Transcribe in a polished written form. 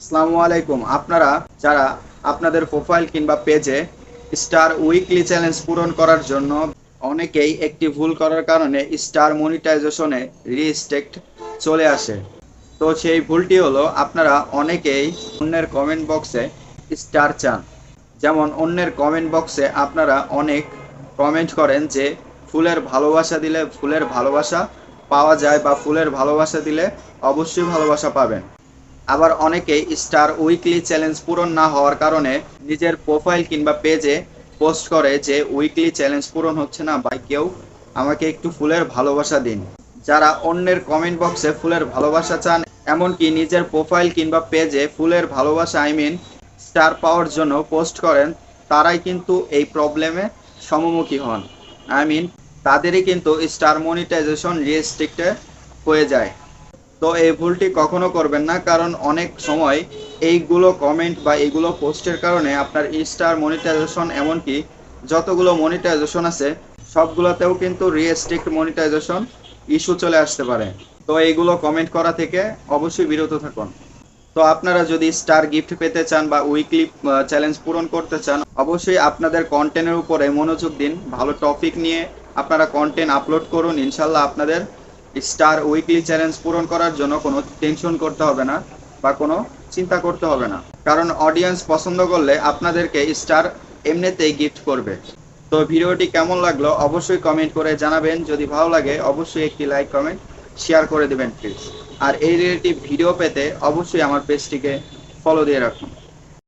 আসসালামু আলাইকুম। আপনারা যারা আপনাদের প্রোফাইল কিংবা পেজে স্টার উইকলি চ্যালেঞ্জ পূরণ করার জন্য অনেকেই একটি ভুল করার কারণে স্টার মনিটাইজেশনে রিস্ট্রিক্ট চলে আসে। তো সেই ভুলটি হলো আপনারা অনেকেই অন্যের কমেন্ট বক্সে স্টার চান। যেমন অন্যের কমেন্ট বক্সে আপনারা অনেক কমেন্ট করেন যে ফুলের ভালোবাসা দিলে ফুলের ভালোবাসা পাওয়া যায় বা ফুলের ভালোবাসা দিলে অবশ্যই ভালোবাসা পাবেন। আবার অনেকেই স্টার উইকলি চ্যালেঞ্জ পূরণ না হওয়ার কারণে নিজের প্রোফাইল কিংবা পেজে পোস্ট করে যে উইকলি চ্যালেঞ্জ পূরণ হচ্ছে না, ভাই কেউ আমাকে একটু ফুলের ভালোবাসা দিন। যারা অন্যের কমেন্ট বক্সে ফুলের ভালোবাসা চান, এমনকি নিজের প্রোফাইল কিংবা পেজে ফুলের ভালোবাসা স্টার পাওয়ার জন্য পোস্ট করেন, তারাই কিন্তু এই প্রবলেমে সম্মুখীন হন। তাদেরই কিন্তু স্টার মনিটাইজেশন রেস্ট্রিক্টে হয়ে যায়। তো এই ভুলটি কখনো করবেন না, কারণ অনেক সময় এইগুলো কমেন্ট বা এইগুলো পোস্টের কারণে আপনার স্টার মনিটাইজেশন, এমনকি যতগুলো মনিটাইজেশন আছে সবগুলোতেও কিন্তু রিস্ট্রিক্ট মনিটাইজেশন ইস্যু চলে আসতে পারে। তো এইগুলো কমেন্ট করা থেকে অবশ্যই বিরত থাকুন। তো আপনারা যদি স্টার গিফট পেতে চান বা উইকলি চ্যালেঞ্জ পূরণ করতে চান, অবশ্যই আপনাদের কন্টেন্টের উপরে মনোযোগ দিন। ভালো টপিক নিয়ে আপনারা কন্টেন্ট আপলোড করুন, ইনশাল্লাহ আপনাদের স্টার উইকলি চ্যালেঞ্জ পূরণ করার জন্য কোনো টেনশন করতে হবে না বা কোনো চিন্তা করতে হবে না, কারণ অডিয়েন্স পছন্দ করলে আপনাদেরকে স্টার এমনিতেই গিফট করবে। তো ভিডিওটি কেমন লাগলো অবশ্যই কমেন্ট করে জানাবেন। যদি ভালো লাগে অবশ্যই একটি লাইক কমেন্ট শেয়ার করে দেবেন প্লিজ। আর এই রিলেটিভ ভিডিও পেতে অবশ্যই আমার পেজটিকে ফলো দিয়ে রাখুন।